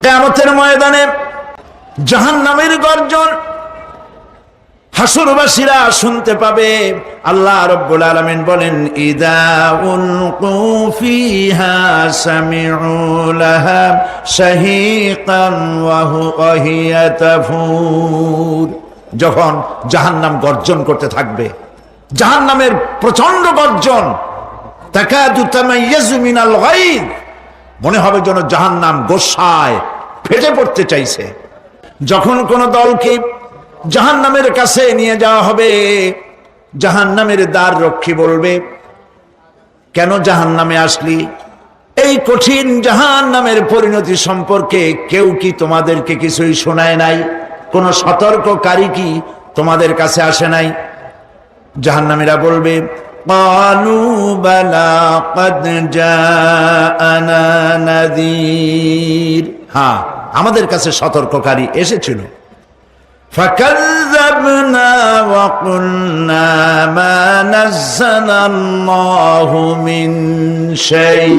কিয়ামতের ময়দানে জাহান্নামের গর্জন হাসরবাসীরা শুনতে পাবে। আল্লাহ রাব্বুল আলামিন বলেন, ইদা উলকু ফিহা সামিউ লাহা শাহীকান ওয়া হিয়া তাফুর। যখন জাহান্নাম গর্জন করতে থাকবে, জাহান্নামের প্রচন্ড গর্জন, তাকাদু তামাইয়াজু মিনাল গায়দ, মনে হবে যেন জাহান্নাম গোসায় ফেটে পড়তে চাইছে। যখন কোন দলকে জাহান্নামের কাছে নিয়ে যাওয়া হবে, জাহান্নামের দ্বার রক্ষী বলবে, কেন জাহান্নামে আসলি? এই কঠিন জাহান্নামের পরিণতি সম্পর্কে কেউ কি তোমাদেরকে কিছুই শোনায় নাই? কোন সতর্ককারী কি তোমাদের কাছে আসে নাই? জাহান্নামীরা বলবে, ক্বালু বালা ক্বাদ জাআনা নাযীর, হ্যাঁ আমাদের কাছে সতর্ককারী এসেছিল। ফাকাযযাবনা ওয়া কুলনা মা নাযালাল্লাহু মিন শাই,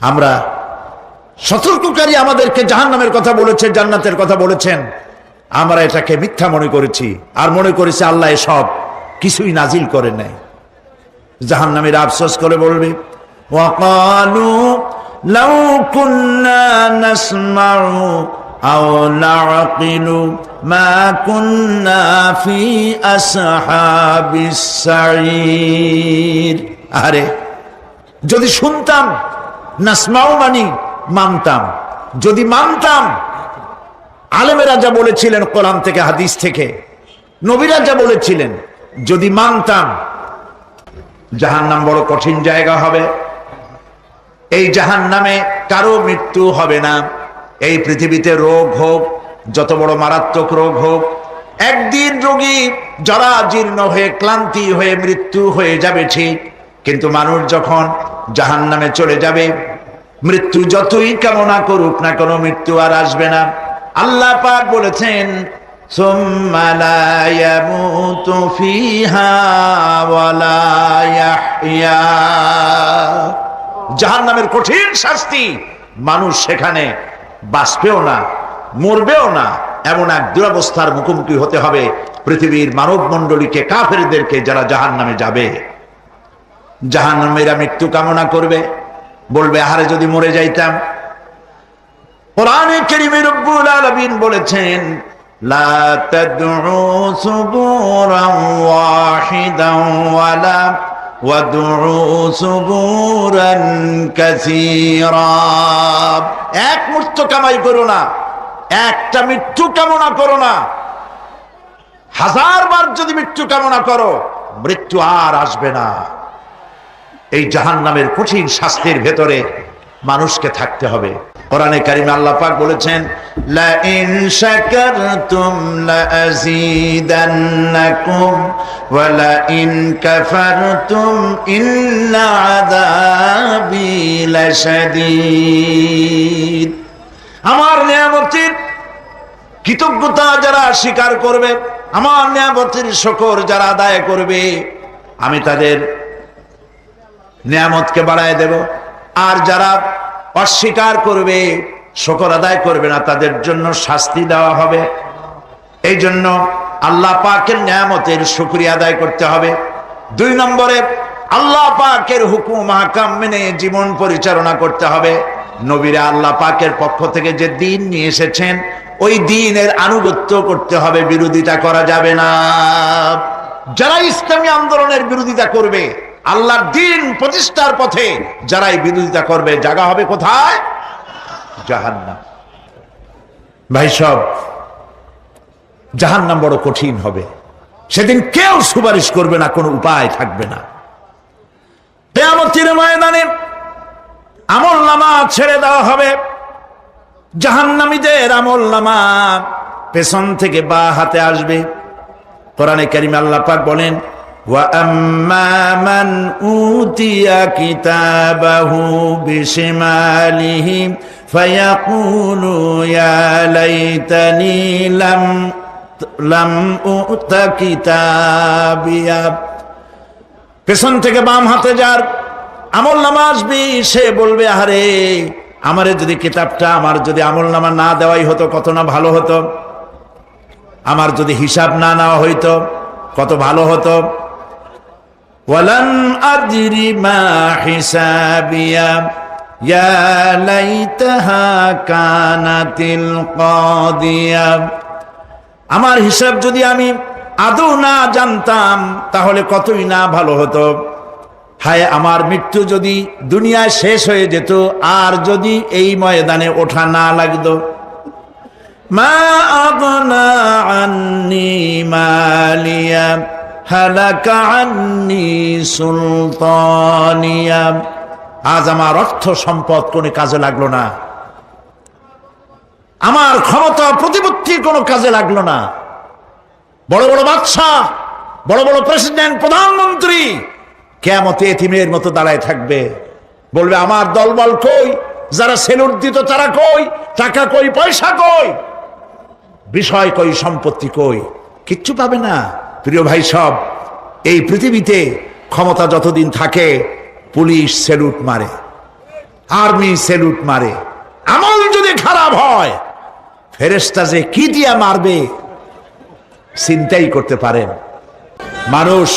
আমরা সতর্ককারী আমাদেরকে জাহান্নামের কথা বলেছে, জান্নাতের কথা বলেছেন, আমরা এটাকে মিথ্যা মনে করেছি আর মনে করেছি আল্লাহ এসব কিছুই নাজিল করে নাই। জাহান্নামীরা আফসোস করে বলবে, ওয়াকালু লাউ কুন্না নাসমাউ আও নাআকিলু মা কুন্না ফি আসহাবিস সাঈর। আরে যদি শুনতাম, নাসমাউ মানি মানতাম, যদি মানতাম, আলেমেরা যা বলেছিলেন কোরআন থেকে হাদিস থেকে, নবীরা যা বলেছিলেন, যদি মানতাম। জাহান্নাম বড় কঠিন জায়গা হবে। এই জাহান্নামে কারো মৃত্যু হবে না। এই পৃথিবীতে রোগ হোক, যত বড় মারাত্মক রোগ হোক, একদিন রোগী জরা জীর্ণ হয়ে ক্লান্তি হয়ে মৃত্যু হয়ে যাবে ঠিক, কিন্তু মানুষ যখন জাহান্নামে চলে যাবে, মৃত্যু যতই কামনা করুক না, কোনো মৃত্যু আর আসবে না। আল্লাহ পাক বলেছেন, সুম্মা লা ইয়ামুতু ফিহা ওয়া লা ইয়াহইয়া। জাহান্নামের কঠিন শাস্তি, মানুষ সেখানে বাঁচবেও না, মরবেও না, এমন এক দুরবস্থার মুখোমুখি হতে হবে পৃথিবীর মানব মণ্ডলীকে, কাফেরদেরকে, যারা জাহান্নামে যাবে। জাহান্নামীরা মৃত্যু কামনা করবে, বলবে, আরে যদি মরে যাইতাম। কোরআনে কারীমে রব্বুল আলামিন বলেছেন, লা তাদউ সুবুরান ওয়াহিদান ওয়ালা ওয়াদউ সুবুরান কাসীরা। এক মৃত্যু কামাই করো না, একটা মৃত্যু কামনা করো না। 1000 বার যদি মৃত্যু কামনা করো, মৃত্যু আর আসবে না। এই জাহান্নামের কঠিন শাস্তির ভেতরে মানুষকে থাকতে হবে। কোরআনে কারিমে আল্লাহ পাক বলেছেন, লা ইন শাকারতুম লা আযীদান্নাকুম ওয়া লা ইন কাফারতুম ইন্না আযাবি লাশাদীদ। আমার নিয়ামতের কৃতজ্ঞতা যারা স্বীকার করবে, আমার নিয়ামতের শুকর যারা আদায় করবে, আমি তাদের নিয়ামতকে বাড়ায় দেব। আর যারা অস্বীকার করবে, শুকর আদায় করবে না, তাদের জন্য শাস্তি দেওয়া হবে। এই জন্য আল্লাহ পাকের নিয়ামতের শুকরিয়া আদায় করতে হবে। 2 নম্বরে আল্লাহ পাকের হুকুম আহকাম মেনে জীবন পরিচালনা করতে হবে। নবীরা আল্লাহ পাকের পক্ষ থেকে যে দ্বীন নিয়ে এসেছেন, ওই দ্বীনের আনুগত্য করতে হবে, বিরোধিতা করা যাবে না। যারা ইসলামী আন্দোলনের বিরোধিতা করবে, আল্লাহর দ্বীন প্রতিষ্ঠার পথে যারাই বিরোধিতা করবে, জায়গা হবে কোথায়? জাহান্নাম। ভাই সব, জাহান্নাম বড় কঠিন হবে। সেদিন কেউ সুপারিশ করবে না, কোনো উপায় থাকবে না। কিয়ামতের ময়দানে আমলনামা ছেড়ে দেওয়া হবে। জাহান্নামীদের আমলনামা পেছন থেকে বাঁ হাতে আসবে। কোরআনে কারিমে আল্লাহ পাক বলেন, ওয়া আম্মা মান উতিয়া কিতাবাহু বিশিমালিহি ফায়াকুলু ইয়া লাইতানি লাম উতা কিতাবিয়া। পেছন থেকে বাম হাতে যার আমলনামা আসবে, সে বলবে, আরে আমারে যদি কিতাবটা, আমার যদি আমলনামা না দেওয়াই হতো কত না ভালো হতো। আমার যদি হিসাব না নেওয়া হইতো কত ভালো হতো। ওয়ালাম আদরি মা হিসাবিয়া ইয়া লাইতাহা কানাতিল কাদিয়া। আমার হিসাব যদি আমি আদৌ না জানতাম তাহলে কতই না ভালো হতো। হায় আমার মৃত্যু যদি দুনিয়ায় শেষ হয়ে যেত, আর যদি এই ময়দানে ওঠা না লাগতো। মা আগনা আন্নি মালিয়া হালাকা আন্নি সুলতানিয়া। আজ আমার অর্থ সম্পদ কোনো কাজে লাগলো না, আমার ক্ষমতা প্রতিপত্তি কোনো কাজে লাগলো না। বড় বড় বাদশাহ, বড় বড় প্রেসিডেন্ট, প্রধানমন্ত্রী কিয়ামতে এতিমের মতো দাঁড়ায় থাকবে, বলবে আমার দলবল কই, যারা সেলুট দিত তারা কই, টাকা কই, পয়সা কই, বিষয় কই, সম্পত্তি কই, কিচ্ছু পাবে না। প্রিয় ভাই সব, এই পৃথিবীতে ক্ষমতা যতদিন থাকে পুলিশ সেলুট মারে, আর্মি সেলুট মারে। আমল যদি খারাপ হয় ফেরেশতা যে কি দিয়া মারবে চিন্তাই করতে পারেন। মানুষ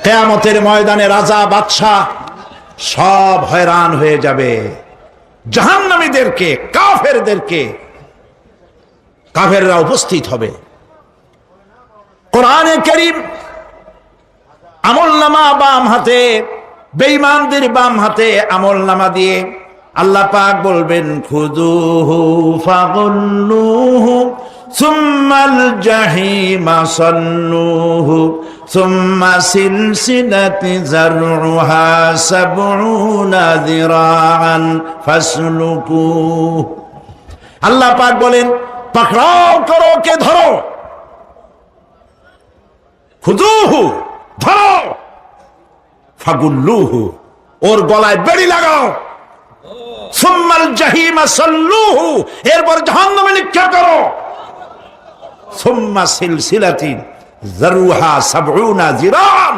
কিয়ামতের ময়দানে রাজা বাদশাহ সব হয়রান হয়ে যাবে। জাহান্নামীদেরকে, কাফেরদেরকে, কাফেররা উপস্থিত হবে। কোরআনে কারীম আমলনামা বাম হাতে, বেঈমানদের বাম হাতে আমলনামা দিয়ে আল্লাহ পাক বলবেন খুযুহু ফাগুল্লুহু সুম্মাল জাহিমা সাল্লুহু সুম্মা সিলসিলাতি যারউহা সাবউনা যিরাআন ফাসলুকুহু। আল্লাহ পাক বলেন পাকড়াও করো, কে ধরো, খুযুহু ধরো, ফাগুল্লুহু ওর গলায় বেড়ি লাগাও, সুম্মাল জাহিমা সাল্লুহু এরপর জাহান্নামে নিক্ষেপ করো, সুম্মা সিলসিলাতিন যারউহা সাবউনা যিরাআন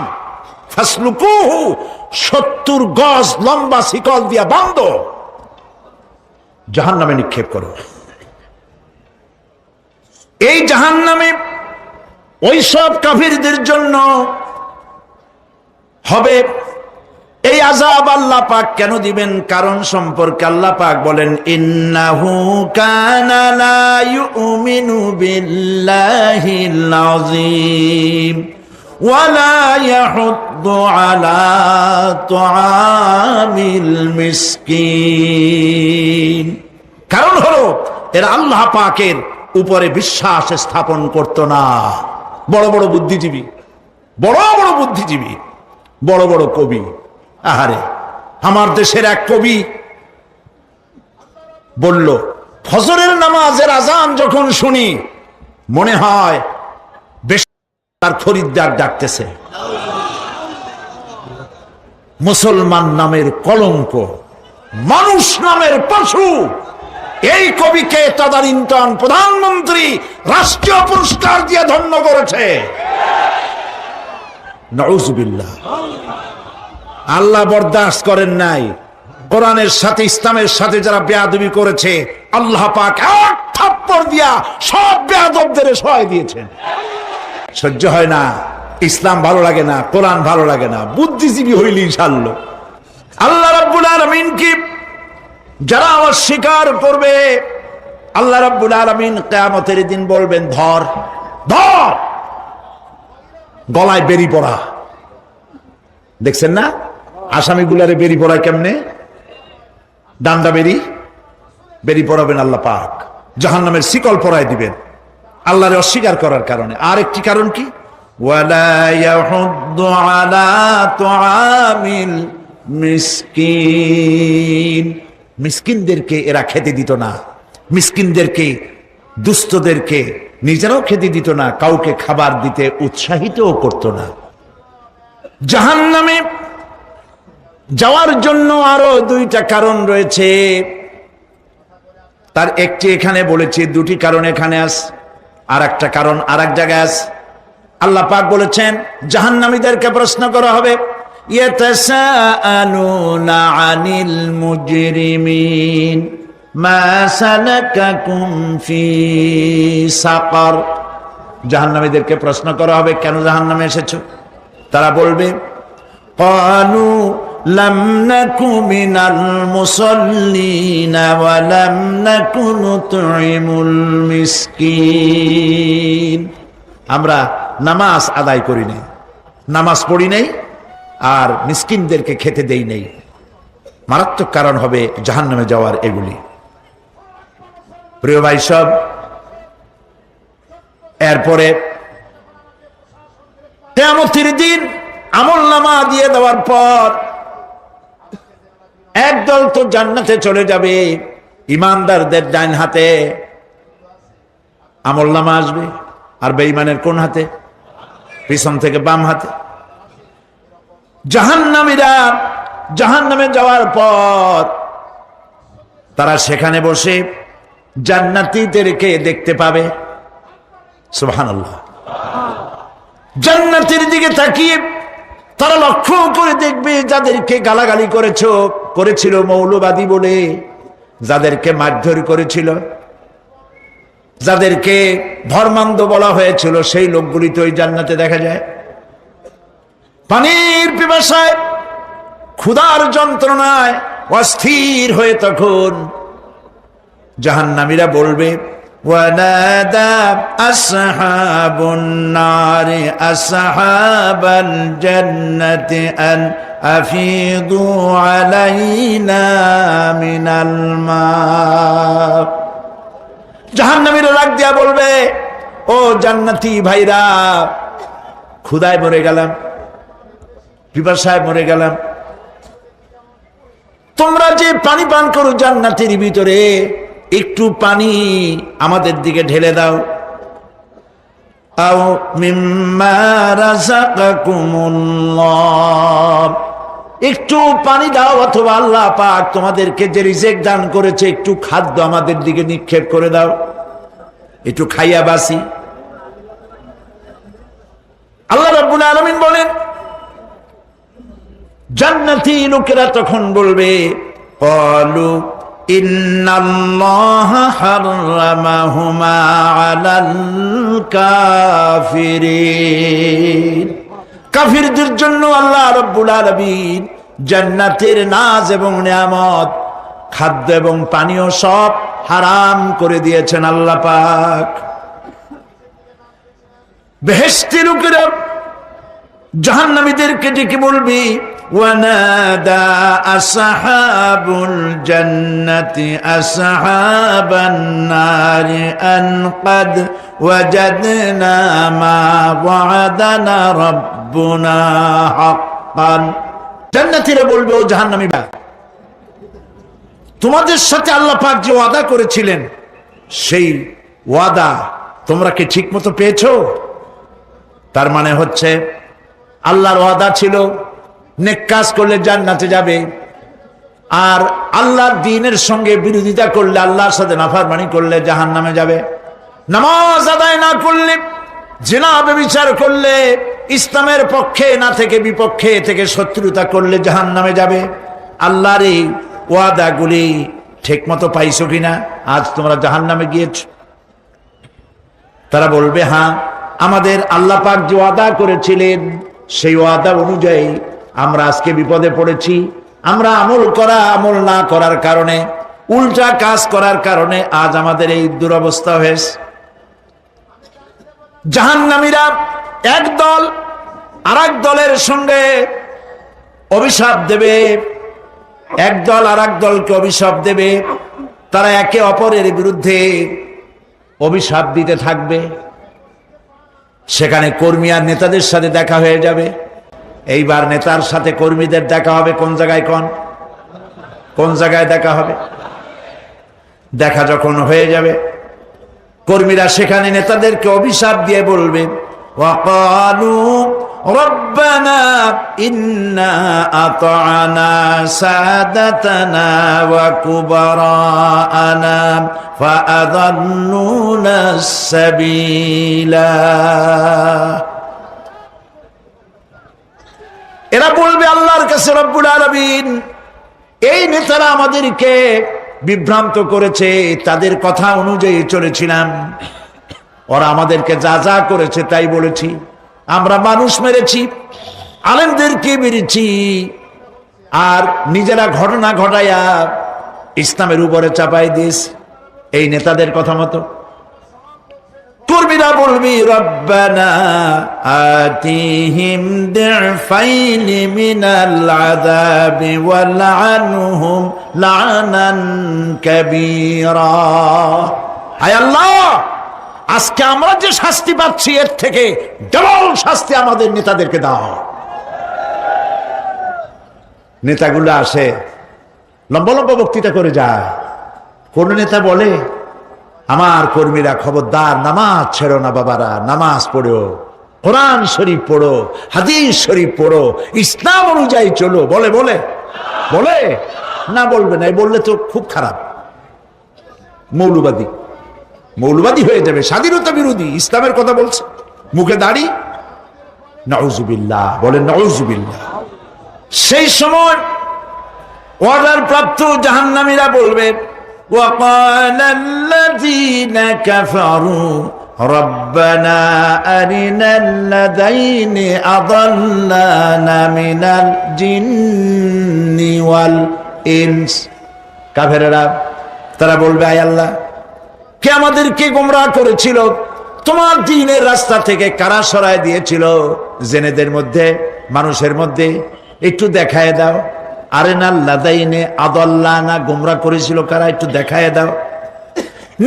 ফাসলুকুহু 70 গজ লম্বা শিকল দিয়া বাঁধো, জাহান্নামে নিক্ষেপ করো। এই জাহান্নামে ওই সব কাফিরদের জন্য হবে। এই আযাব আল্লাহ পাক কেন দিবেন কারণ সম্পর্কে আল্লাহ পাক বলেন ইন্নাহু কানা লা ইউমিনু বিল্লাহিল আযীম ওয়া লা ইয়াহুদ্দু আলা তুআমিল মিসকিন। কারণ হলো এরা আল্লাহ পাকের উপরে বিশ্বাস স্থাপন করত না। বড় বড় বুদ্ধিজীবী, বড় বড় বুদ্ধিজীবী, বড় বড় কবি। আহারে, আমার দেশের এক কবি বলল ফজরের নামাজের আজান যখন শুনি মনে হয় বেশি তার খরিদ্দার ডাকতেছে। মুসলমান নামের কলঙ্ক, মানুষ নামের পশু। এই কবিকে তদানীন্তন প্রধানমন্ত্রী রাষ্ট্রীয় পুরস্কার দিয়ে ধন্য করেছে। নাউযুবিল্লাহ। আল্লাহ বরদাস্ত করেন নাই। কোরআনের সাথে ইসলামের সাথে যারা বেয়াদবি করেছে আল্লাহ পাক এক থাপ্পড় দিয়া সব বেয়াদবদের সহায় দিয়েছেন। সহ্য হয় না, ইসলাম ভালো লাগে না, কোরআন ভালো লাগে না, বুদ্ধিজীবী হইলি ইনশাআল্লাহ। আল্লাহ রাব্বুল আলামিন কি যারা অস্বীকার করবে আল্লাহ রাব্বুল আলামিন কিয়ামতের দিন বলবেন ধর ধর, গলায় বেরি পড়া। দেখছেন না আসামিগুলারে বেরি পড়ায় কেমনে? ডান্ডা বেরি, বেরি পড়াবেন আল্লাহ পাক, জাহান্নামের শিকল পরায় দিবেন আল্লাহরে অস্বীকার করার কারণে। আর একটি কারণ কি? ওয়ালা ইয়াহুদ্দু আলা তুআমিল মিসকিন। মিসকিনদেরকে এরা খেতে দিত না, মিসকিনদেরকে, দুস্থদেরকে নিজেরাও খেতে দিত না, কাউকে খাবার দিতে উৎসাহিতও করত না। জাহান্নামে যাওয়ার জন্য আরো দুইটা কারণ রয়েছে, তার একটি এখানে বলেছি, দুটি কারণ এখানে আছে, আর একটা কারণ আর এক জায়গায় আছে। আল্লাহ পাক বলেছেন জাহান্নামীদেরকে প্রশ্ন করা হবে ইয়াতাসাআলুনা আনিল মুজরিমিন মা সালাকাকুম ফি সাকার। জাহান্নামীদেরকে প্রশ্ন করা হবে, কেন জাহান্নামে এসেছো? তারা বলবে ক্বালু লাম নাকু মিনাল মুসাল্লিনা ওয়া লাম নাকু নুতঈমুল মিসকিন। আমরা নামাজ আদায় করি নাই, নামাজ পড়ি নাই, আর মিসকিনদেরকে খেতে দেই নাই। মারাত্মক কারণ হবে জাহান্নামে যাওয়ার এগুলি। প্রিয় ভাই সব, এরপরে কিয়ামতের দিন আমলনামা দিয়ে দেওয়ার পর একদল তো জান্নাতে চলে যাবে, ইমানদারদের ডান হাতে আমলনামা আসবে, আর বেঈমানের কোন হাতে? পিছন থেকে বাম হাতে। জাহান্নামীরা জাহান্নামে যাওয়ার পর তারা সেখানে বসে জান্নাতীদেরকে দেখতে পাবে। সুবহানাল্লাহ। জান্নাতের দিকে তাকিয়ে তারা লক্ষ্য করে দেখবে যাদেরকে গালাগালি করেছিল মৌলবাদী বলে, যাদেরকে মারধর করেছিল, যাদেরকে ধর্মান্ধ বলা হয়েছিল, সেই লোকগুলি তো ওই জান্নাতে দেখা যায়। পানির পিপাসায় ক্ষুধার যন্ত্রণায় অস্থির হয়ে তখন জাহান্নামীরা বলবে ওয়ানাদা আসহাবুন নারি আসহাবাল জান্নাতি আন আফিদু আলাইনা মিনাল মা। জাহান্নামীরা ডাক দিয়া বলবে, ও জান্নাতি ভাইরা, ক্ষুধায় মরে গেলাম, পিপাসায় মরে গেলাম, তোমরা যে পানি পান করো জান্নাতের ভিতরে, একটু পানি আমাদের দিকে ঢেলে দাও। আও মিম্মা রাযাকাকুমুল্লাহ, একটু পানি দাও, অথবা আল্লাহ পাক তোমাদেরকে যে রিজিক দান করেছে একটু খাদ্য আমাদের দিকে নিক্ষেপ করে দাও, একটু খাইয়া বাসি। আল্লাহ রাব্বুল আলামিন বলেন, জান্নাতি লোকেরা তখন বলবে ক্বালু ইন্নাল্লাহা হাররামাহুমা আলাল কাফিরিন। কাফিরদের জন্য আল্লাহ রাব্বুল আলামিন জান্নাতের নাজ এবং নিয়ামত, খাদ্য এবং পানীয় সব হারাম করে দিয়েছেন আল্লাহ পাক। বেহেশতি লোকেরা জাহান্নামীদেরকে ডেকে বলবি ওয়ানাদা আসহাবুল জান্নাতি আসহাবান নারি আন ক্বাদ ওয়াজাদনা মা ওয়া'দানা রাব্বুনা হাক্কান। জান্নাতীরা বলবে, ও জাহান্নামীরা, তোমাদের সাথে আল্লাহ পাক যে ওয়াদা করেছিলেন সেই ওয়াদা তোমরা কি ঠিকমতো পেয়েছো? তার মানে হচ্ছে আল্লাহর ওয়াদা ছিল নেক কাজ করলে জান্নাতে যাবে, আর আল্লাহর দ্বীনের সঙ্গে বিরোধিতা করলে, আল্লাহর সাথে নাফরমানি করলে জাহান্নামে যাবে। নামাজ আদায় না করলে, জিনা ব্যভিচার করলে, ইসলামের পক্ষে না থেকে বিপক্ষে থেকে শত্রুতা করলে জাহান্নামে যাবে। আল্লাহর এই ওয়াদাগুলি ঠিকমতো পাইছো কিনা? আজ তোমরা জাহান্নামে গিয়েছ। তারা বলবে, হ্যাঁ, আমাদের আল্লাহ পাক যে ওয়াদা করেছিলেন সেই ওয়াদা অনুযায়ী আমরা আজকে বিপদে পড়েছি। আমরা আমল না করার কারণে, উল্টা কাজ করার কারণে আজ আমাদের এই দুরবস্থা হয়েছে। জাহান্নামীরা একদল আরেক দলের সঙ্গে অভিশাপ দেবে, একদল আরেক দলকে অভিশাপ দেবে। তারা একে অপরের বিরুদ্ধে অভিশাপ দিতে থাকবে। সেখানে কর্মী আর নেতাদের সাথে দেখা হয়ে যাবে। এইবার নেতার সাথে কর্মীদের দেখা হবে কোন জায়গায়? কোন জায়গায় দেখা হবে? দেখা যখন হয়ে যাবে, কর্মীরা সেখানে নেতাদেরকে অভিশাপ দিয়ে বলবে, ওয়াকালু রব্বানা ইন্না আতা'না সাদাতানা ওয়া কুবারা'ানা ফাআযাল্লুনা সাবিলা। এরা বলবে আল্লাহর কাছে, রব্বুল আলামিন এই নেতারা আমাদেরকে বিভ্রান্ত করেছে, তাদের কথা অনুযায়ী চলেছিলাম, ওরা আমাদেরকে যা যা করেছে তাই বলেছি, আমরা মানুষ মেরেছি, আলেমদেরকে মেরেছি, আর নিজেরা ঘটনা ঘটাইয়া ইসলামের উপরে চাপাই দিয়েছি এই নেতাদের কথা মতো। কর্মীরা বলবি রব্বানা আতিহিম দিফাইনি মিনাল আযাবি ওয়ালআনহুম লানান কাবীরা। হায় আল্লাহ, আজকে আমরা যে শাস্তি পাচ্ছি এর থেকে ডবল শাস্তি আমাদের নেতাদেরকে দাও। নেতাগুলো আসে, লম্বা লম্বা বক্তৃতা করে যায়। কোন নেতা বলে, আমার কর্মীরা খবরদার, নামাজ ছেড়ো না বাবারা, নামাজ পড়ো, কোরআন শরীফ পড়ো, হাদিস শরীফ পড়ো, ইসলাম অনুযায়ী চলো। বলে বলে বলে না, বলবে না, বললে তো খুব খারাপ, মৌলবাদী মৌলবাদী হয়ে যাবে, স্বাধীনতা বিরোধী। ইসলামের কথা বলছে, মুখে দাড়ি, নাউজুবিল্লাহ, বলেন নাউজুবিল্লাহ। সেই সময় অর্ডার প্রাপ্ত জাহান্নামীরা বলবে, وقال الذين كفروا ربنا أرنا الذين أضلانا من الجن والإنس। কাফেররা তারা বলবে, আয় আল্লাহ, কে আমাদেরকে গোমরাহ করেছিল, তোমার দ্বীনের রাস্তা থেকে কারা সরায় দিয়েছিল, জেনেদের মধ্যে মানুষের মধ্যে একটু দেখায় দাও। আরেনাল লাদাইনে আদাল্লানা, গোমরাহ করেছিল কারা, একটু দেখায় দাও।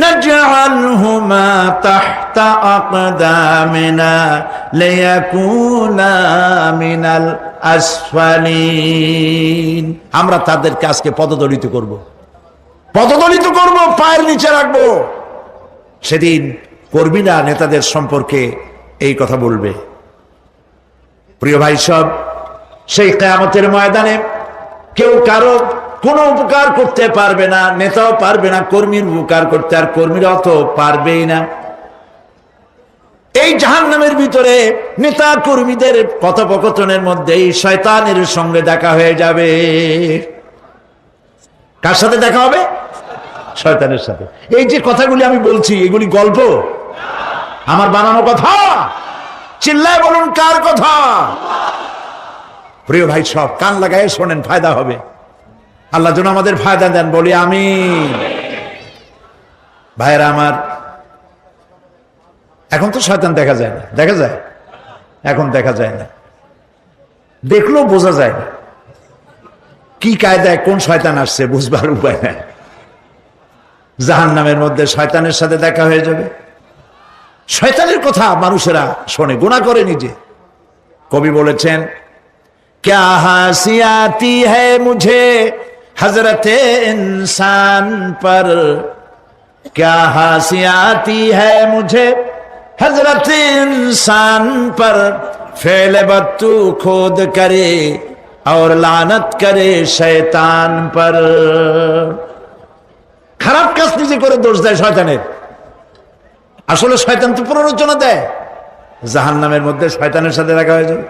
নাজআলহুমা তাহতা আকদামিনা লিয়াকুনা মিনাল আসফালিন। আমরা তাদেরকে আজকে পদদলিত করব, পদদলিত করব, পায়ের নিচে রাখবো। সেদিন কর্মীরা নেতাদের সম্পর্কে এই কথা বলবে। প্রিয় ভাই সব, সেই কিয়ামতের ময়দানে কেউ কারো কোনো উপকার করতে পারবে না, নেতাও পারবে না কর্মীর উপকার করতে, আর কর্মীরাও তো পারবেই না। এই জাহান্নামের ভিতরে নেতা কর্মীদের কথোপকথনের মধ্যেই শয়তানের সঙ্গে দেখা হয়ে যাবে। কার সাথে দেখা হবে? শয়তানের সাথে। এই যে কথাগুলি আমি বলছি, এগুলি গল্প, আমার বানানো কথা? চিল্লায় বলুন, কার কথা? প্রিয় ভাই সব, কান লাগায় শোনেন, ফায়দা হবে। আল্লাহ যেন আমাদের ফায়দা দেন, বলি আমিন। ভাইয়েরা আমার, এখন তো শয়তান দেখা যায় না, দেখা যায়? এখন দেখা যায় না, দেখলেও বোঝা যায় না কি কায়দায় কোন শয়তান আসছে, বুঝবার উপায় নাই। জাহান্নামের মধ্যে শয়তানের সাথে দেখা হয়ে যাবে। শয়তানের কথা মানুষেরা শোনে, গুনাহ করে নিজে। কবি বলেছেন, क्या हंसी आती है मुझे हजरत इंसान पर, क्या हंसी आती है मुझे हजरत इंसान पर, फेल बत्तू खुद करे और लानत करे शैतान पर। খারাপ কাজ নিজে করে দোষ দেয় শয়তানের। আসলে শয়তান তো প্ররোচনা দেয়। জাহান্নামের মধ্যে শয়তানের সাথে দেখা হয়ে যাবে।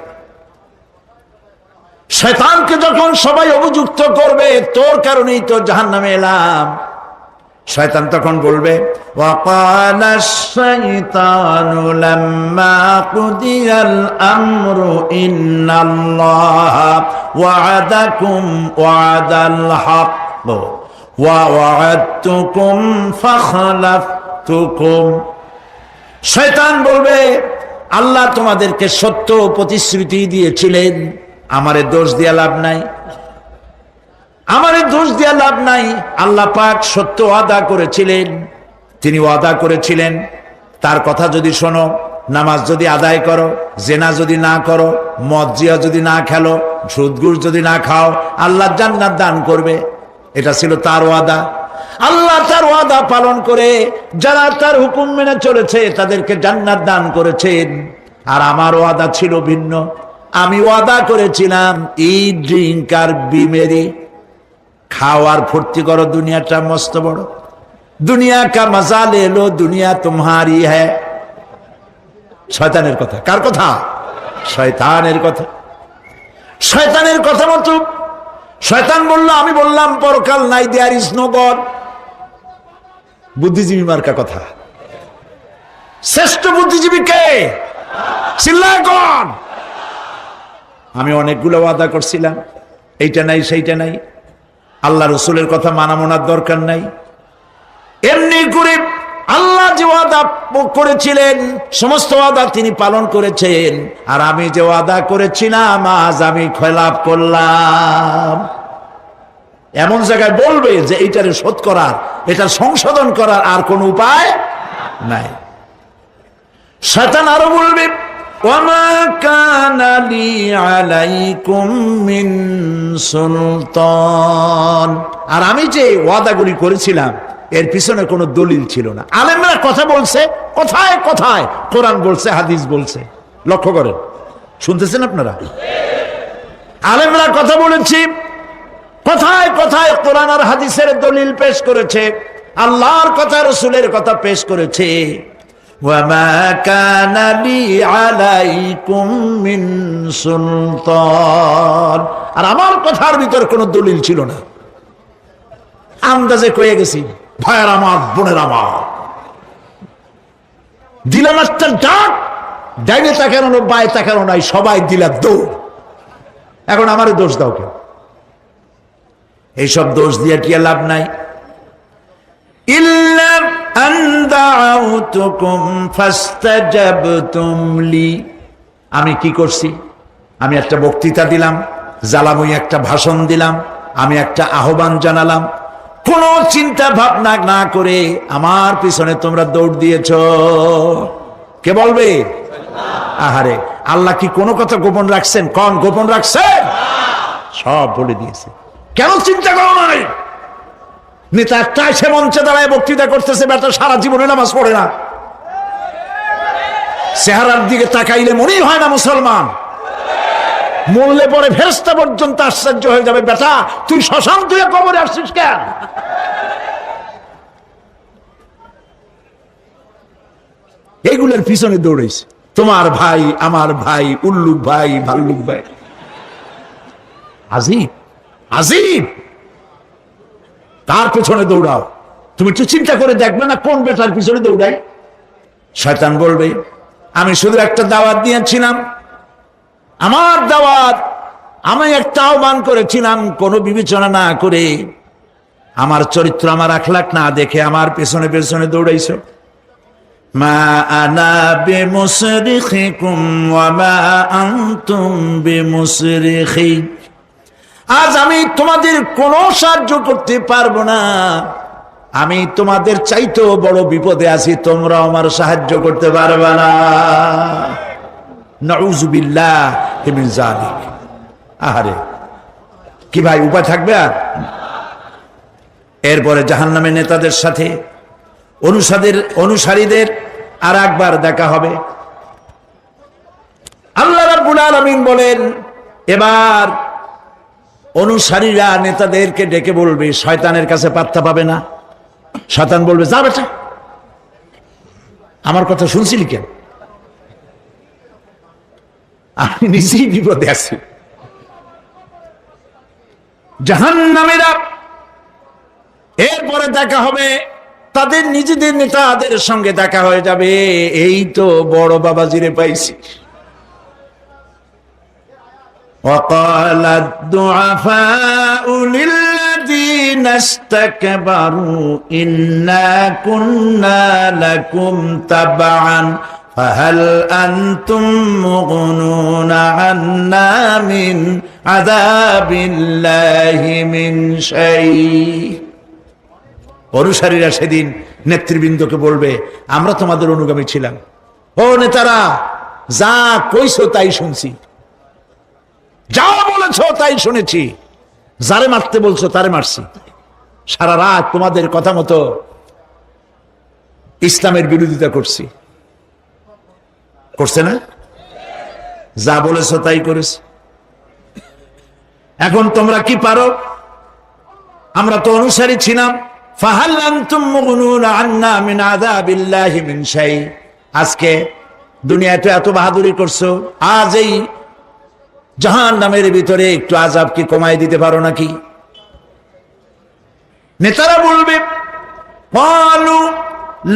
শয়তানকে যখন সবাই অভিযুক্ত করবে, তোর কারণেই তো জাহান্নামে এলাম, শয়তান তখন বলবে, ওয়াকালা শাইতানু লাম্মা কুদিয়াল আমরু ইন্নাল্লাহা ওয়া'আদাকুম ওয়া'দাল হক ওয়া ওয়া'আদতুকুম ফাখলাফতুকুম। শয়তান বলবে, আল্লাহ তোমাদেরকে সত্য প্রতিশ্রুতি দিয়েছিলেন, আমারে দোষ দিয়া লাভ নাই, আমারে দোষ দিয়া লাভ নাই। আল্লাহ পাক সত্য ওয়াদা করেছিলেন, তিনি ওয়াদা করেছিলেন তার কথা যদি শোনো, নামাজ যদি আদায় করো, জেনা যদি না করো, মদ জিয়া যদি না খেলো, সুদ ঘুষ যদি না খাও, আল্লাহ জান্নাত দান করবে। এটা ছিল তার ওয়াদা। আল্লাহ তার ওয়াদা পালন করে যারা তার হুকুম মেনে চলেছে তাদেরকে জান্নাত দান করেছেন। আর আমার ওয়াদা ছিল ভিন্ন। আমি ওয়াদা করেছিলাম, ইট, ড্রিঙ্ক আর বিমেরি, খাওয়ার ফুর্তি করো, দুনিয়াটা মস্ত বড়, দুনিয়া কা মজা লে লো, দুনিয়া তোমারি হ্যায়। শয়তানের কথা। কার কথা? শয়তানের কথা। শয়তানের কথা মতো শয়তান বলল, আমি বললাম পরকাল নাই, দেয়ার ইজ নো গড। বুদ্ধিজীবী মার্কা কথা। শ্রেষ্ঠ বুদ্ধিজীবী কে? চিল্লায় কোন? আমি অনেকগুলো ওয়াদা করছিলাম, এইটা নাই সেইটা নাই, আল্লাহ রসুলের কথা মানা মানার দরকার নাই। এমনি করে আল্লাহ যে ওয়াদা করেছিলেন সমস্ত ওয়াদা তিনি পালন করেছেন, আর আমি যে ওয়াদা করেছিলাম আজ আমি খেলাপ করলাম। এমন জায়গায় বলবে যে এইটারে শোধ করার, এটা সংশোধন করার আর কোন উপায় নাই। শয়তান আরো বলবে, ওয়ামা কানা লি আলাইকুম মিন সুলতান, আর আমি যে ওয়াদাগুলি করেছিলাম এর পিছনে কোনো দলিল ছিল না। আলেমরা কথা বলছে, কথায় কথায় কোরআন বলছে, হাদিস বলছে। লক্ষ্য করেন, শুনতেছেন আপনারা? আলেমরা কথা বলেছি, কথায় কথায় কোরআন আর হাদিসের দলিল পেশ করেছে, আল্লাহর কথা রসুলের কথা পেশ করেছে। ওয়ামা কানা লি আলাইকুম মিন সুলতান, আর আমার কথার ভিতর কোনো দলিল ছিল না, আন্দাজে কয়ে গেছি। ভাইয়ের আমার, বোনের আমার, দিলাম একটা ডাক, ডাইনে তাকানো বায়ে তাকানো নাই, সবাই দিলা দৌড়। এখন আমারে দোষ দাও কেউ? এইসব দোষ দিয়ে কি লাভ নাই। ইল্লা আন দাউতুকুম ফাস্তাজাবতুম লি, আমি কি করছি? আমি একটা বক্তৃতা দিলাম, জ্বালাময়ী একটা ভাষণ দিলাম, আমি একটা আহ্বান জানালাম, কোন চিন্তা ভাবনা না করে আমার পিছনে তোমরা দৌড় দিয়েছ। কে বলবে? আহারে, আল্লাহ কি কোনো কথা গোপন রাখছেন? কোন গোপন রাখছেন? সব বলে দিয়েছে। কেন চিন্তা করো নাই? নেতা একটা সে মঞ্চে দাঁড়ায় বক্তৃতা করতেছে, বেটা সারা জীবনে নামাজ পড়ে না, চেহারার দিকে তাকাইলে মনেই হয় না মুসলমান, মরলে পরে ফেরেশতা পর্যন্ত আশ্চর্য হয়ে যাবে, বেটা তুই শ্মশান তুই কবরে আসছিস কেন? এইগুলোর পিছনে দৌড়েছে তোমার ভাই, আমার ভাই, উল্লুক ভাই, ভাল্লুক ভাই। আজিব আজিব, তার পেছনে দৌড়াও। তুমি একটু চিন্তা করে দেখবে না কোন বেটার পিছনে দৌড়াই? শয়তান বলবে, আমি শুধু একটা দাওয়াত দিয়েছিলাম, আমার দাওয়াত, আমি একটা আহ্বান করেছিলাম, কোনো বিবেচনা না করে, আমার চরিত্র, আমার আখলাক না দেখে আমার পেছনে পেছনে দৌড়াইছো। মা আনা বিমুসরিখিকুম ওয়া মা আনতুম বিমুসরিখি, আজ আমি তোমাদের কোনো সাহায্য করতে পারবো না, আমি তোমাদের চাইতেও বড় বিপদে আছি, তোমরা আমার সাহায্য করতে পারবে না। নাউযুবিল্লাহ মিন যালিক। আহারে, কি ভাই উপায় থাকবে আর? এরপরে জাহান্নামের নেতাদের সাথে অনুসারীদের আর একবার দেখা হবে। আল্লাহ রাব্বুল আলামিন বলেন, এবার অনুসারীরা নেতাদেরকে ডেকে বলবে, শয়তানের কাছে পাত্তা পাবে না। শয়তান বলবে, যা বেটা, আমার কথা শুনছিলি কেন? আমি নিজেই বিপদে আছি। জাহান্নামীরা এরপরে দেখা হবে, তাদের নিজেদের নেতাদের সঙ্গে দেখা হয়ে যাবে, এই তো বড় বাবাজিরে পাইছি। وقال الضعفاء للذين استكبروا إنا كنا لكم تبعا فهل أنتم مغنون عنا من عذاب الله من شيء। অনুসারীরা সেদিন নেতৃবৃন্দকে বলবে, আমরা তোমাদের অনুগামী ছিলাম, ও নেতারা, যা কইছো তাই শুনছি, যা বলেছো তাই শুনেছি, যারে মারতে বলছো তারে মারছি, সারা রাত তোমাদের কথা মতো ইসলামের বিরোধিতা করছি। করছে না? যা বলেছো তাই করেছি। এখন তোমরা কি পারো? আমরা তো অনুসারী ছিলাম। ফাহাল আনতুম মুগনুনা আন্না মিন আযাবিল্লাহি মিন শাই। আজকে দুনিয়াতে এত বাহাদুরি করছো, আজ এই জাহান্নামের ভিতরে একটু আযাব কি কমাই দিতে পারো নাকি? নেতারা বলবে ক্বালু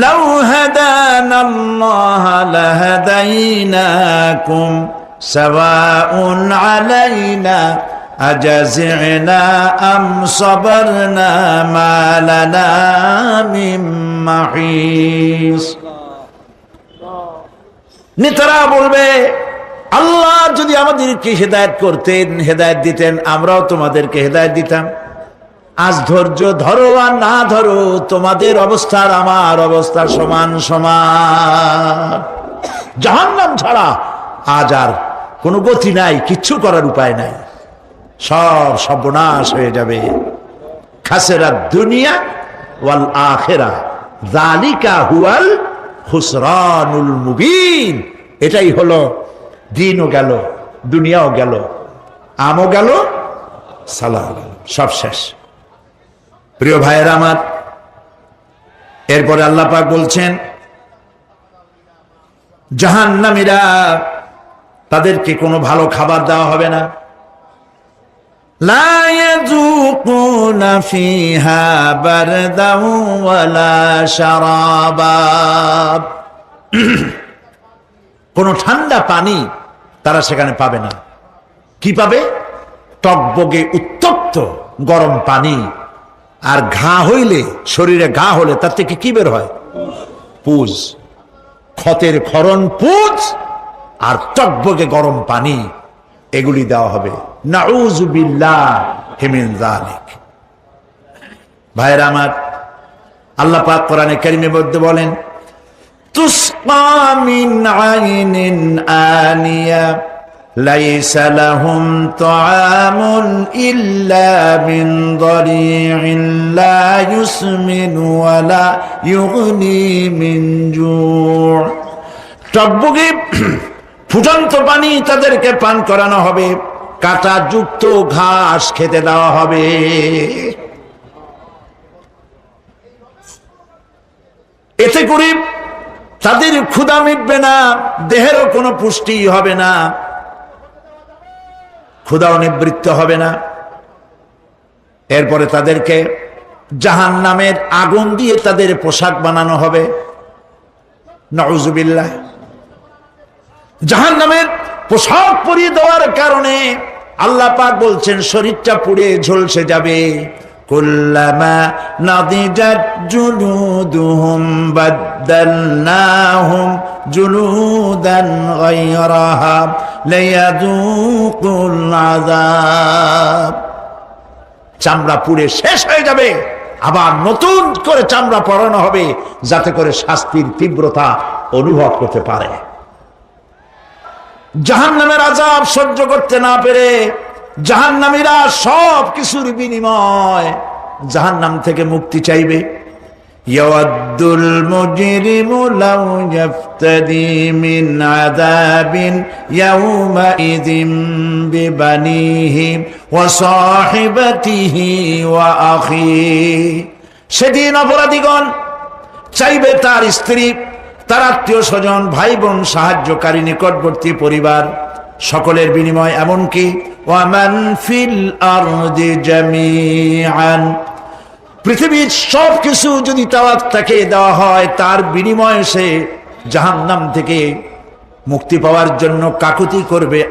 লাউ হাদানাল্লাহু লাহাদাইনাকুম সাওয়াউন আলাইনা আজাযিনা আম সাবারনা মা লানা মিন মাহিস। নেতারা বলবে আল্লাহ যদি আমাদেরকে হেদায়েত করতেন, হেদায়েত দিতেন, আমরাও তোমাদেরকে হেদায়েত দিতাম। আজ ধৈর্য ধরো আর না ধরো, তোমাদের অবস্থা আর আমার অবস্থা সমান সমান। জাহান্নাম ছাড়া আজ আর কোনো গতি নাই, কিচ্ছু করার উপায় নাই, সব সর্বনাশ হয়ে যাবে। খাসিরাত দুনিয়া ওয়াল আখিরা যালিকা হুয়াল খুসরানুল মুবিন। এটাই হলো, দিনও গেল, দুনিয়াও গেল, আমও গেল, সালাহ গেল, সব শেষ। প্রিয় ভাইয়েরা আমার, এরপরে আল্লাহ পাক বলছেন জাহান্নামীরা তাদেরকে কোনো ভালো খাবার দেওয়া হবে না। লা ইয়াযুকুনা ফিহা বারদাও ওয়ালা শারাবা। কোনো ঠান্ডা পানি তারা সেখানে পাবে না। কি পাবে? টকবগে উত্তপ্ত গরম পানি। আর ঘা হইলে, শরীরে ঘা হলে তার থেকে কি বের হয়? পুজ, ক্ষতের ক্ষরণ পুজ আর টকবগে গরম পানি, এগুলি দেওয়া হবে। নাউযু বিল্লাহি মিন যালিক। ভাইরা আমার, আল্লাহ পাক কোরআনে কারীমের মধ্যে বলেন তুসকা মিন আইনিন আনিয়া লাইসা লাহুম তাআমুন ইল্লা মিন দারি'in লা ইউসমিনু ওয়া লা ইউগনি মিন জু'। টকবগে ফুটন্ত পানি তাদেরকে পান করানো হবে, কাঁটা যুক্ত ঘাস খেতে দেওয়া হবে। এতে করে তাদের ক্ষুধা মিটবে না, দেহেরও কোনো পুষ্টি হবে না, ক্ষুধাও নিবৃত্ত হবে না। এরপরে তাদেরকে জাহান্নামের আগুন দিয়ে তাদের পোশাক বানানো হবে। নাউযুবিল্লাহ। জাহান্নামের পোশাক পরিয়ে দেওয়ার কারণে আল্লাহ পাক বলছেন শরীরটা পুড়ে ঝলসে যাবে। কুল্লামা নাদিজাত জুলুদুহুম বাদদালনাহুম জুলুদান গায়রাহা লিয়াযুকুল আযাব। চামড়া পুড়ে শেষ হয়ে যাবে, আবার নতুন করে চামড়া পরানো হবে, যাতে করে শাস্তির তীব্রতা অনুভব করতে পারে। জাহান্নামের আযাব সহ্য করতে না পেরে জাহান্নামীরা সব কিছুর বিনিময় জাহান্নাম থেকে মুক্তি চাইবে। ইয়াওয়াদ্দুল মুজরিমু লাউ ইয়াফতাদি মিন আযাবিন ইয়াওমাইযিন বিবানিহি ওয়া সাহিবাতিহি ওয়া আখিহি। সেদিন অপরাধীগণ চাইবে তার স্ত্রী, তার আত্মীয় স্বজন, ভাই বোন, সাহায্যকারী, নিকটবর্তী পরিবার, সকলের বিনিময়, এমনকি ওয়ামান ফিল আরদি জামিআন, পৃথিবীর সব কিছু যদি তাকে দেওয়া হয়, তার বিনিময়ে সে জাহান্নাম থেকে মুক্তি পাওয়ার জন্য কাকুতি করবে,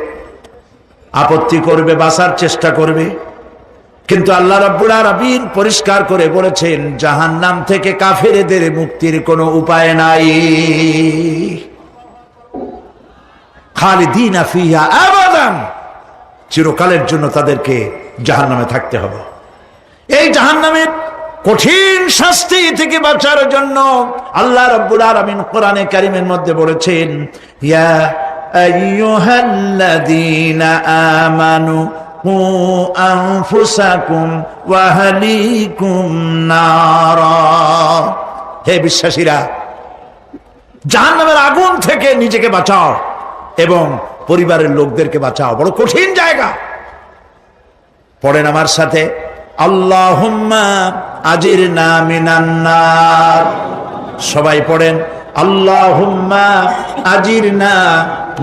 আপত্তি করবে, বাঁচার চেষ্টা করবে। কিন্তু আল্লাহ রাব্বুল আলামিন পরিষ্কার করে বলেছেন জাহান্নাম থেকে কাফেরদের মুক্তির কোনো উপায় নাই। খালিদিনা ফিহা আবাদান, চিরকালের জন্য তাদেরকে জাহান্নামে থাকতে হবে। এই জাহান্নামের কঠিন শাস্তি থেকে বাঁচার জন্য আল্লাহ রাব্বুল আলামিন কোরআনে কারীমের মধ্যে বলেছেন ইয়া আইয়ুহাল্লাযীনা আমানু কু আনফুসাকুম ওয়া আহলিকুম নারা। হে বিশ্বাসীরা, জাহান্নামের আগুন থেকে নিজেকে বাঁচাও এবং পরিবারের লোকদেরকে বাঁচাও। বড় কঠিন জায়গা। পড়েন আমার সাথে, আল্লাহুম্মা আজিরনা মিনান নার। সবাই পড়েন, আল্লাহুম্মা আজিরনা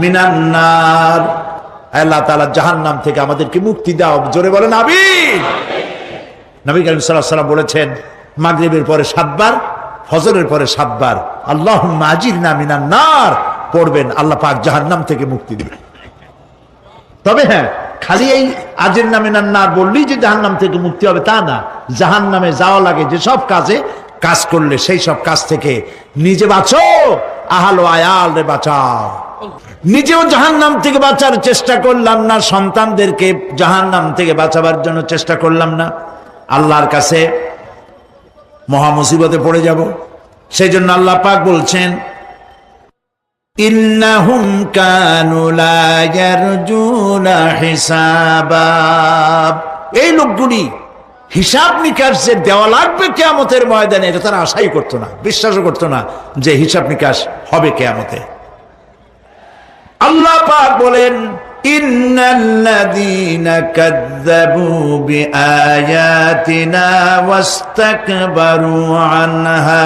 মিনান নার। আল্লাহ তাআলা জাহান্নাম থেকে আমাদেরকে মুক্তি দাও, জোরে বলেন আমিন। নবী করিম সাল্লাল্লাহু আলাইহি ওয়াসাল্লাম বলেছেন, মাগরিবের পরে 7 বার, ফজরের পরে 7 বার আল্লাহুম্মা আজিরনা মিনান নার পড়বেন, আল্লাহ পাক জাহান্নাম থেকে মুক্তি দিবেন। তবে হ্যাঁ, খালি এই আজিরনা মিনান নার বললেই যে জাহান্নাম থেকে মুক্তি হবে তা না। জাহান্নামে যাওয়া লাগে যেসব কাজ করলে সেই সব কাজ থেকে নিজে বাঁচো, আহাল ও আয়াল রে বাঁচাও। নিজেও জাহান্নাম থেকে বাঁচার চেষ্টা করলাম না, সন্তানদেরকে জাহান্নাম থেকে বাঁচাবার জন্য চেষ্টা করলাম না, আল্লাহর কাছে মহা মুসিবতে পড়ে যাব। সেই জন্য আল্লাহ পাক বলছেন, ইন্নাহুম কানু লা ইয়ারজুনা হিসাবা, এই লোকগুলি হিসাব নিকাশ যে দেওয়া লাগবে কিয়ামতের ময়দানে এটা তারা আশাই করতো না, বিশ্বাসও করতো না যে হিসাব নিকাশ হবে কিয়ামতে। আল্লাহ পাক বলেন, ইন্নাল্লাযীনা কাযযাবু বিআয়াতিনা ওয়াস্তাকবারু আনহা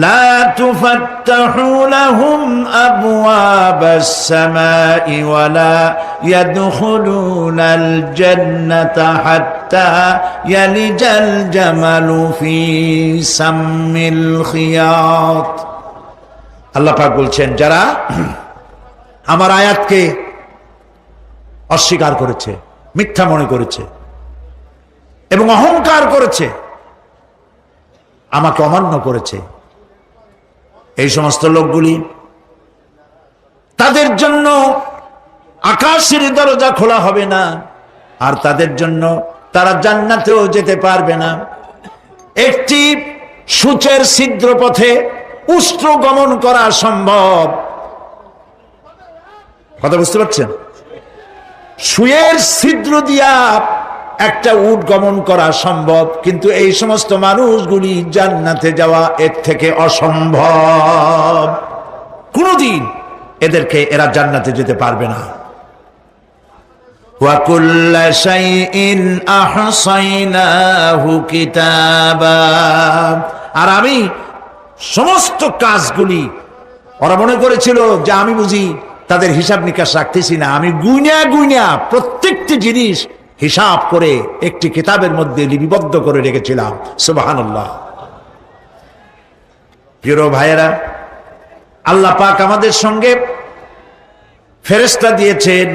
লা তুফাত্তাহু লাহুম আবওয়াবাস সামাই ওয়া লা ইয়াদখুলুনাল জান্নাতা হাত্তা ইয়ালিজাল জামালু ফি সাম্মিল খিয়াত। আল্লাহ পাক বলছেন, যারা আমার আয়াতকে অস্বীকার করেছে, মিথ্যা মনে করেছে এবং অহংকার করেছে, আমাকে অমান্য করেছে, এই সমস্ত লোকগুলি, তাদের জন্য আকাশের দরজা খোলা হবে না, আর তাদের জন্য তারা জান্নাতেও যেতে পারবে না। একটি সূচের ছিদ্র পথে উষ্ট্র গমন করা সম্ভব, কথা বুঝতে পারছেন? সুয়ের ছিদ্র দিয়া একটা উট গমন করা সম্ভব, কিন্তু এই সমস্ত মানুষগুলি জান্নাতে যাওয়া এর থেকে অসম্ভব। কোনদিন এরা জান্নাতে যেতে পারবে না। ওয়া কুল্লা শাইইন আহসাইনাহু কিতাবা, আর আমি সমস্ত কাজগুলি, ওরা মনে করেছিল যে আমি বুঝি তাদের হিসাব নিকাশ রাখতেছি না, আমি গুইনা প্রত্যেকটি জিনিস হিসাব করে একটি কিতাবের মধ্যে লিপিবদ্ধ করে রেখেছিলাম। সুবহানাল্লাহ। প্রিয় ভাইয়েরা, আল্লাহ পাক আমাদের সঙ্গে ফেরেশতা দিয়েছেন।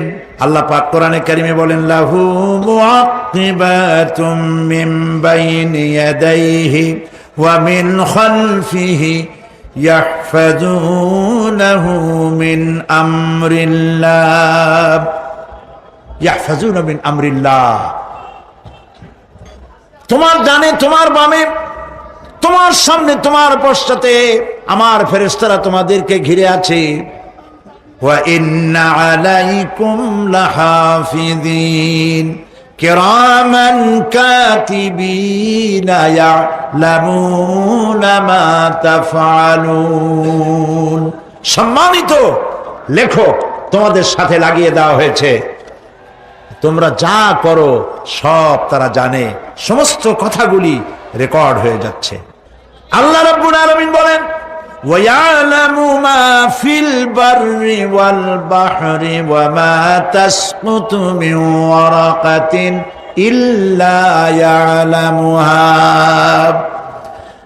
আল্লাহ পাক কোরআনে কারিমে বলেন, লাহু মুআক্কিবাতুম মিন বাইনি ইয়াদাইহি ওয়া মিন খালফিহি ইয়াহফাজুনাহু মিন আমরিল্লাহ, ইয়াহফাজুনা মিন আমরিল্লাহ। তোমার ডানে, তোমার বামে, তোমার সামনে, তোমার পশ্চাতে আমার ফেরেশতারা তোমাদেরকে ঘিরে আছে। ওয়া ইন্না আলাইকুম লাহাফিযিন কিরামান কাতিবিনা ইয়ালামুনা মা তাফআলুন, সম্মানিত লেখক তোমাদের সাথে লাগিয়ে দেওয়া হয়েছে, তোমরা যা করো সব তারা জানে, সমস্ত কথাগুলি রেকর্ড হয়ে যাচ্ছে। আল্লাহ রাব্বুল আলামিন বলেন, ওয়া ইয়ালামু মা ফিল বাররি ওয়াল বাহরি ওয়া মা তাসকুতু মিন ওয়ারাকাতিন ইল্লা ইয়ালামুহা।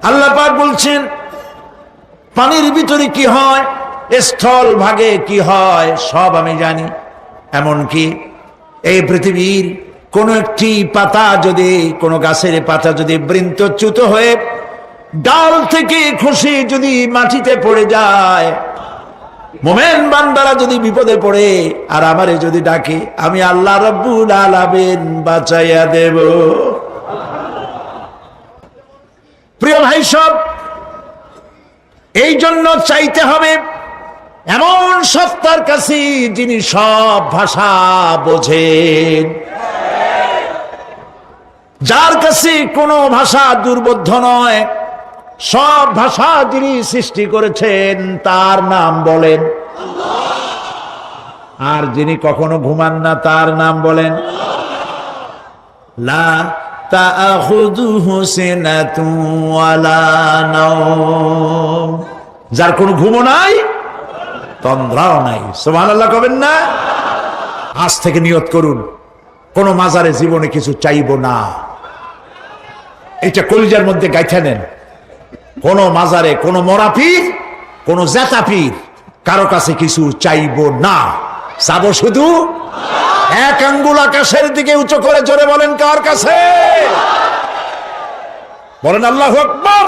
আল্লাহ পাক বলছেন, পানির ভিতরে কি হয়, স্থল ভাগে কি হয়, সব আমি জানি। এমনকি এই পৃথিবীর কোন একটি পাতা যদি, কোন গাছের পাতা যদি বৃন্তচ্যুত হয়ে ডাল থেকে খসে যদি মাটিতে পড়ে যায়, মোমেন বান্দারা যদি বিপদে পড়ে আর আমারে যদি ডাকে, আমি আল্লাহ রাব্বুল আলামিন বাঁচাইয়া দেব। প্রিয় ভাই সব, এই জন্য চাইতে হবে এমন সত্তার কাছে যিনি সব ভাষা বোঝেন, যার কাছে কোনো ভাষা দুর্বোধ্য নয়, সব ভাষা যিনি সৃষ্টি করেছেন তার নাম বলেন, আর যিনি কখনো ঘুমান না তার নাম বলেন। লা তাআখুযুহু সিনাতুন ওয়ালা নাওম, যার কোনো ঘুমও নাই, তন্দ্রাও নাই। সুবহানাল্লাহ কবেন না? আজ থেকে নিয়ত করুন, কোন মাজারে জীবনে কিছু চাইবো না। এটা কলিজার মধ্যে গাইথা নেন। কোন মাজারে, কোন মরা পীর, কোন জেতা পীর, কারো কাছে কিছু চাইবো না, চাবো শুধু এক আঙ্গুল আকাশের দিকে উঁচু করে জোরে বলেন, কার কাছে? বলেন আল্লাহু আকবার।